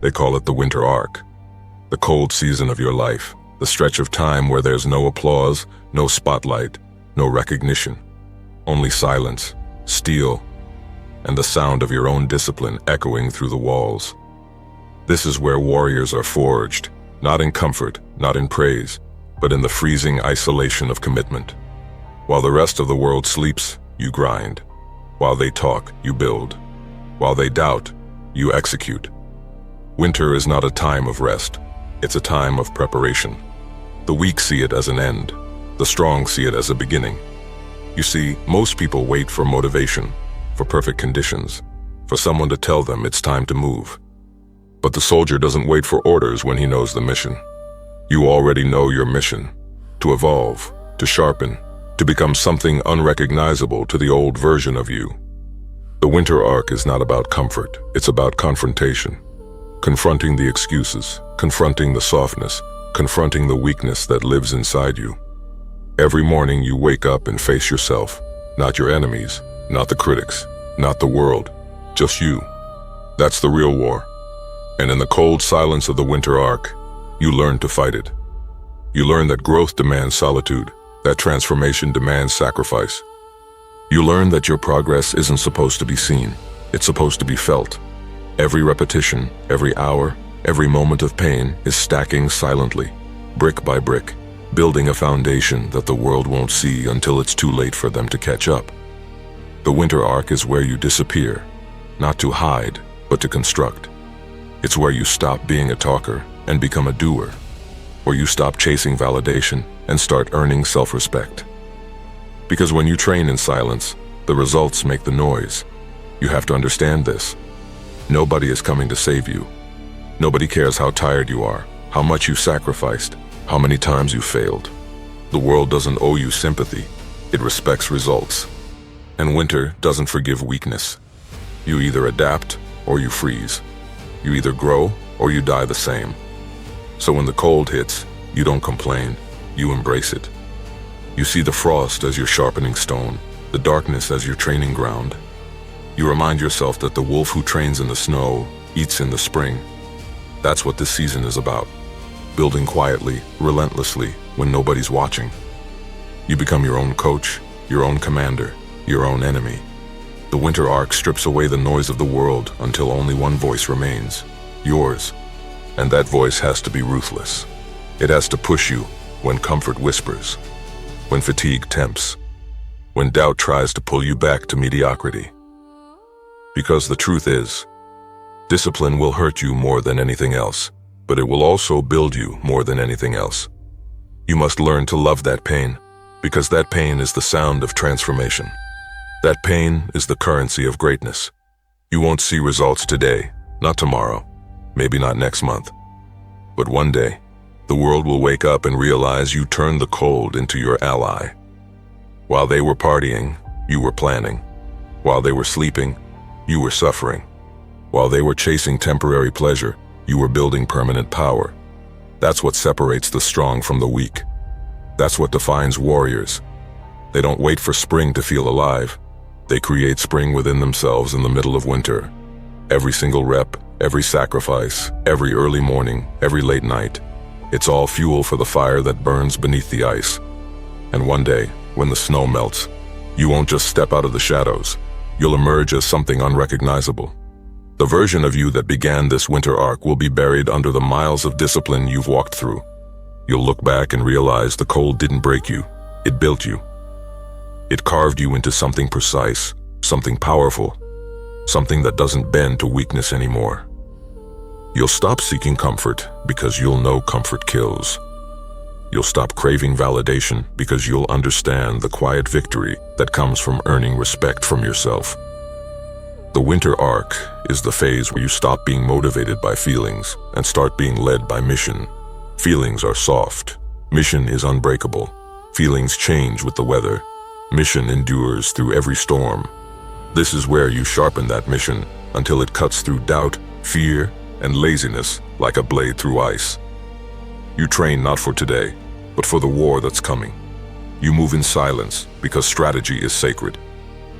They call it the winter arc, the cold season of your life, the stretch of time where there's no applause, no spotlight, no recognition, only silence, steel, and the sound of your own discipline echoing through the walls. This is where warriors are forged, not in comfort, not in praise, but in the freezing isolation of commitment. While the rest of the world sleeps, you grind. While they talk, you build. While they doubt, you execute. Winter is not a time of rest. It's a time of preparation. The weak see it as an end. The strong see it as a beginning. You see, most people wait for motivation, for perfect conditions, for someone to tell them it's time to move. But the soldier doesn't wait for orders when he knows the mission. You already know your mission: to evolve, to sharpen, to become something unrecognizable to the old version of you. The winter arc is not about comfort, it's about confrontation. Confronting the excuses, confronting the softness, confronting the weakness that lives inside you. Every morning you wake up and face yourself, not your enemies, not the critics, not the world, just you. That's the real war. And in the cold silence of the winter arc, you learn to fight it. You learn that growth demands solitude, that transformation demands sacrifice. You learn that your progress isn't supposed to be seen, it's supposed to be felt. Every repetition, every hour, every moment of pain is stacking silently, brick by brick, building a foundation that the world won't see until it's too late for them to catch up. The winter arc is where you disappear, not to hide, but to construct. It's where you stop being a talker and become a doer, where you stop chasing validation and start earning self-respect. Because when you train in silence, the results make the noise. You have to understand this. Nobody is coming to save you. Nobody cares how tired you are, how much you sacrificed, how many times you failed. The world doesn't owe you sympathy. It respects results. And winter doesn't forgive weakness. You either adapt or you freeze. You either grow or you die the same. So when the cold hits, you don't complain, you embrace it. You see the frost as your sharpening stone, the darkness as your training ground. You remind yourself that the wolf who trains in the snow eats in the spring. That's what this season is about. Building quietly, relentlessly, when nobody's watching. You become your own coach, your own commander, your own enemy. The winter arc strips away the noise of the world until only one voice remains, yours. And that voice has to be ruthless. It has to push you when comfort whispers, when fatigue tempts, when doubt tries to pull you back to mediocrity. Because the truth is, discipline will hurt you more than anything else, but it will also build you more than anything else. You must learn to love that pain, because that pain is the sound of transformation. That pain is the currency of greatness. You won't see results today, not tomorrow, maybe not next month. But one day, the world will wake up and realize you turned the cold into your ally. While they were partying, you were planning. While they were sleeping, you were suffering. While they were chasing temporary pleasure, you were building permanent power. That's what separates the strong from the weak. That's what defines warriors. They don't wait for spring to feel alive. They create spring within themselves in the middle of winter. Every single rep, every sacrifice, every early morning, every late night, it's all fuel for the fire that burns beneath the ice. And one day, when the snow melts, you won't just step out of the shadows. You'll emerge as something unrecognizable. The version of you that began this winter arc will be buried under the miles of discipline you've walked through. You'll look back and realize the cold didn't break you, it built you. It carved you into something precise, something powerful, something that doesn't bend to weakness anymore. You'll stop seeking comfort because you'll know comfort kills. You'll stop craving validation because you'll understand the quiet victory that comes from earning respect from yourself. The winter arc is the phase where you stop being motivated by feelings and start being led by mission. Feelings are soft. Mission is unbreakable. Feelings change with the weather. Mission endures through every storm. This is where you sharpen that mission until it cuts through doubt, fear, and laziness like a blade through ice. You train not for today, but for the war that's coming. You move in silence because strategy is sacred.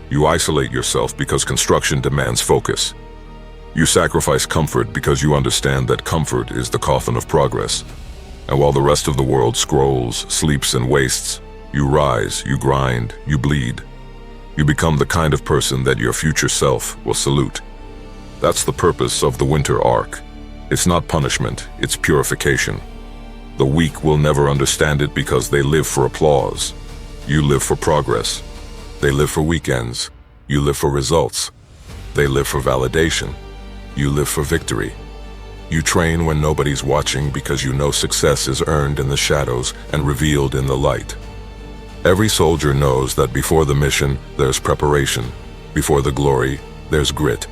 You isolate yourself because construction demands focus. You sacrifice comfort because you understand that comfort is the coffin of progress. And while the rest of the world scrolls, sleeps, and wastes, you rise, you grind, you bleed. You become the kind of person that your future self will salute. That's the purpose of the winter arc. It's not punishment, it's purification. The weak will never understand it because they live for applause. You live for progress. They live for weekends. You live for results. They live for validation. You live for victory. You train when nobody's watching because you know success is earned in the shadows and revealed in the light. Every soldier knows that before the mission, there's preparation. Before the glory, there's grit.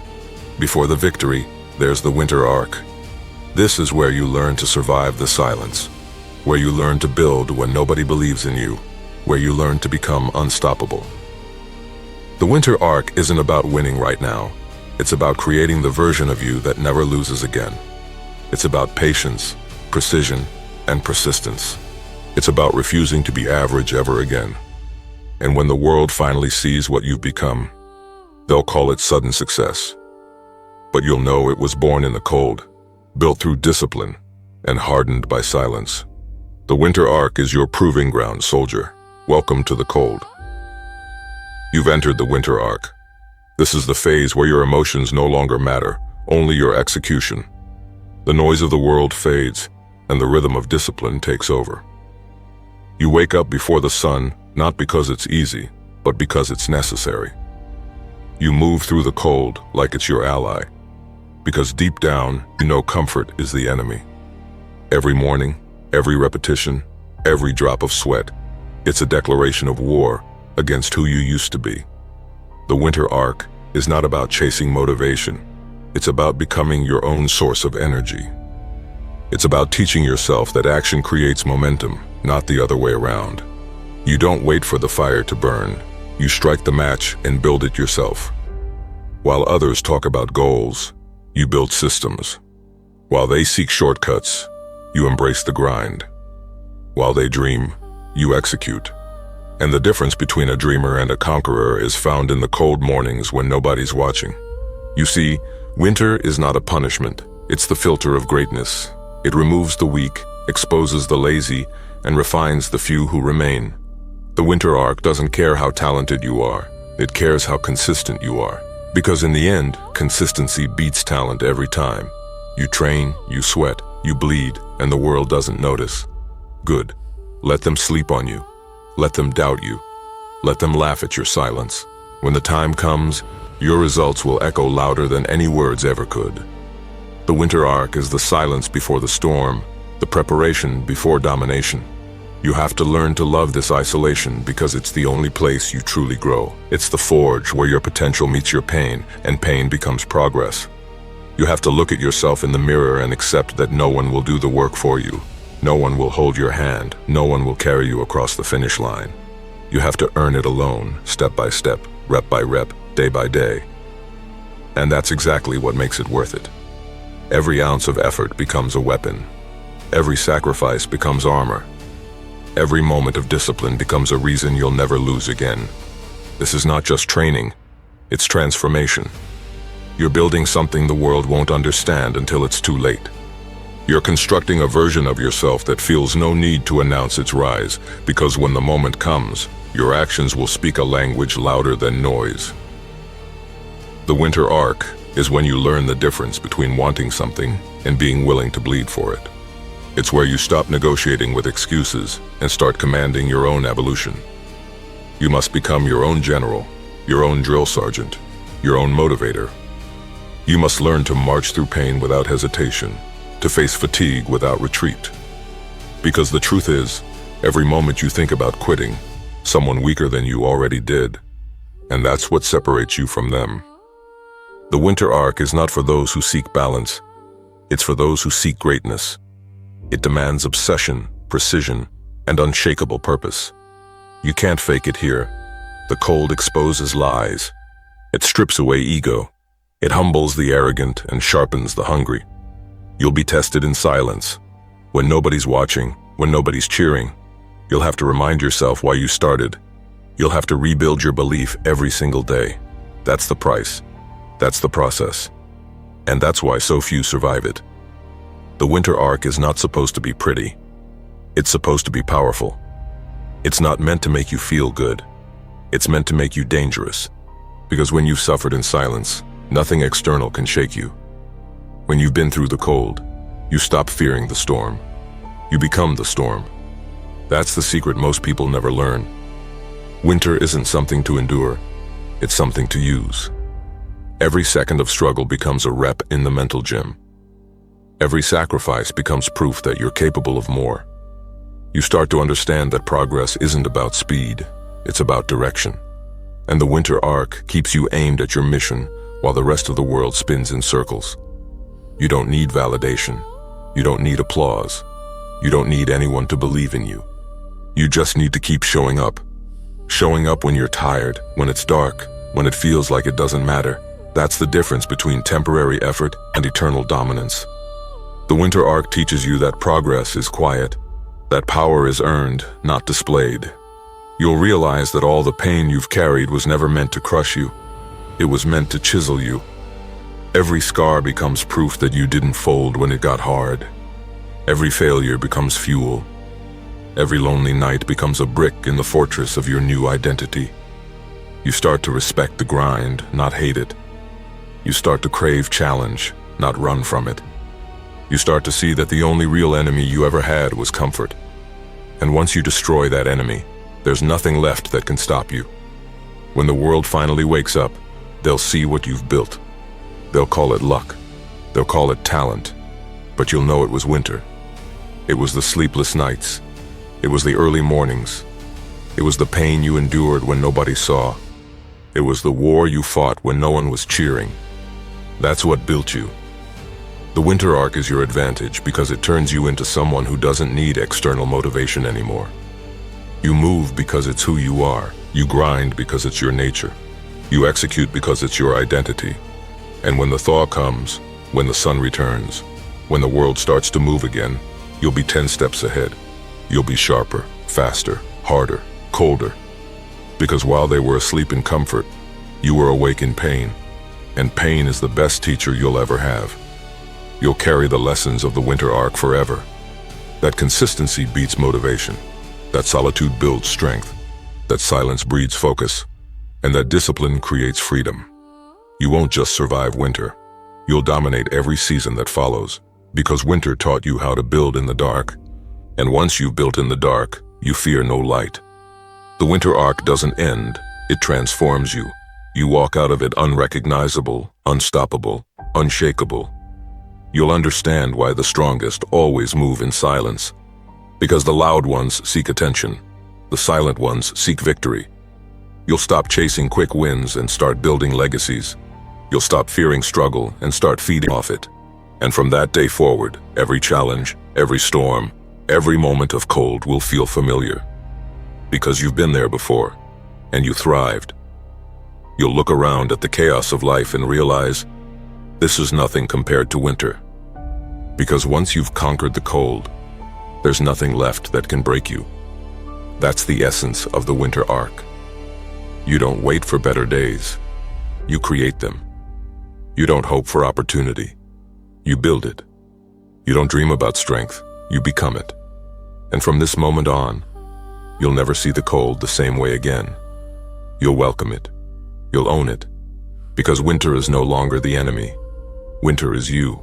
Before the victory, there's the winter arc. This is where you learn to survive the silence, where you learn to build when nobody believes in you, where you learn to become unstoppable. The winter arc isn't about winning right now. It's about creating the version of you that never loses again. It's about patience, precision, and persistence. It's about refusing to be average ever again. And when the world finally sees what you've become, they'll call it sudden success. But you'll know it was born in the cold, built through discipline, and hardened by silence. The winter arc is your proving ground, soldier. Welcome to the cold. You've entered the winter arc. This is the phase where your emotions no longer matter, only your execution. The noise of the world fades, and the rhythm of discipline takes over. You wake up before the sun, not because it's easy, but because it's necessary. You move through the cold like it's your ally, because deep down, you know comfort is the enemy. Every morning, every repetition, every drop of sweat, it's a declaration of war against who you used to be. The winter arc is not about chasing motivation. It's about becoming your own source of energy. It's about teaching yourself that action creates momentum, not the other way around. You don't wait for the fire to burn. You strike the match and build it yourself. While others talk about goals, you build systems. While they seek shortcuts, you embrace the grind. While they dream, you execute. And the difference between a dreamer and a conqueror is found in the cold mornings when nobody's watching. You see, winter is not a punishment. It's the filter of greatness. It removes the weak, exposes the lazy, and refines the few who remain. The winter arc doesn't care how talented you are. It cares how consistent you are. Because in the end, consistency beats talent every time. You train, you sweat, you bleed, and the world doesn't notice. Good. Let them sleep on you. Let them doubt you. Let them laugh at your silence. When the time comes, your results will echo louder than any words ever could. The winter arc is the silence before the storm, the preparation before domination. You have to learn to love this isolation because it's the only place you truly grow. It's the forge where your potential meets your pain, and pain becomes progress. You have to look at yourself in the mirror and accept that no one will do the work for you. No one will hold your hand. No one will carry you across the finish line. You have to earn it alone, step by step, rep by rep, day by day. And that's exactly what makes it worth it. Every ounce of effort becomes a weapon. Every sacrifice becomes armor. Every moment of discipline becomes a reason you'll never lose again. This is not just training, it's transformation. You're building something the world won't understand until it's too late. You're constructing a version of yourself that feels no need to announce its rise, because when the moment comes, your actions will speak a language louder than noise. The winter arc is when you learn the difference between wanting something and being willing to bleed for it. It's where you stop negotiating with excuses and start commanding your own evolution. You must become your own general, your own drill sergeant, your own motivator. You must learn to march through pain without hesitation, to face fatigue without retreat. Because the truth is, every moment you think about quitting, someone weaker than you already did, and that's what separates you from them. The winter arc is not for those who seek balance, it's for those who seek greatness. It demands obsession, precision, and unshakable purpose. You can't fake it here. The cold exposes lies. It strips away ego. It humbles the arrogant and sharpens the hungry. You'll be tested in silence. When nobody's watching, when nobody's cheering, you'll have to remind yourself why you started. You'll have to rebuild your belief every single day. That's the price. That's the process. And that's why so few survive it. The winter arc is not supposed to be pretty. It's supposed to be powerful. It's not meant to make you feel good. It's meant to make you dangerous. Because when you've suffered in silence, nothing external can shake you. When you've been through the cold, you stop fearing the storm. You become the storm. That's the secret most people never learn. Winter isn't something to endure. It's something to use. Every second of struggle becomes a rep in the mental gym. Every sacrifice becomes proof that you're capable of more. You start to understand that progress isn't about speed, it's about direction. And the winter arc keeps you aimed at your mission while the rest of the world spins in circles. You don't need validation. You don't need applause. You don't need anyone to believe in you. You just need to keep showing up. Showing up when you're tired, when it's dark, when it feels like it doesn't matter. That's the difference between temporary effort and eternal dominance. The winter arc teaches you that progress is quiet, that power is earned, not displayed. You'll realize that all the pain you've carried was never meant to crush you. It was meant to chisel you. Every scar becomes proof that you didn't fold when it got hard. Every failure becomes fuel. Every lonely night becomes a brick in the fortress of your new identity. You start to respect the grind, not hate it. You start to crave challenge, not run from it. You start to see that the only real enemy you ever had was comfort. And once you destroy that enemy, there's nothing left that can stop you. When the world finally wakes up, they'll see what you've built. They'll call it luck. They'll call it talent. But you'll know it was winter. It was the sleepless nights. It was the early mornings. It was the pain you endured when nobody saw. It was the war you fought when no one was cheering. That's what built you. The winter arc is your advantage because it turns you into someone who doesn't need external motivation anymore. You move because it's who you are. You grind because it's your nature. You execute because it's your identity. And when the thaw comes, when the sun returns, when the world starts to move again, you'll be 10 steps ahead. You'll be sharper, faster, harder, colder. Because while they were asleep in comfort, you were awake in pain. And pain is the best teacher you'll ever have. You'll carry the lessons of the winter arc forever. That consistency beats motivation. That solitude builds strength. That silence breeds focus. And that discipline creates freedom. You won't just survive winter. You'll dominate every season that follows. Because winter taught you how to build in the dark. And once you've built in the dark, you fear no light. The winter arc doesn't end. It transforms you. You walk out of it unrecognizable, unstoppable, unshakable. You'll understand why the strongest always move in silence. Because the loud ones seek attention. The silent ones seek victory. You'll stop chasing quick wins and start building legacies. You'll stop fearing struggle and start feeding off it. And from that day forward, every challenge, every storm, every moment of cold will feel familiar. Because you've been there before, and you thrived. You'll look around at the chaos of life and realize, this is nothing compared to winter. Because once you've conquered the cold, there's nothing left that can break you. That's the essence of the winter arc. You don't wait for better days. You create them. You don't hope for opportunity. You build it. You don't dream about strength. You become it. And from this moment on, you'll never see the cold the same way again. You'll welcome it. You'll own it. Because winter is no longer the enemy. Winter is you.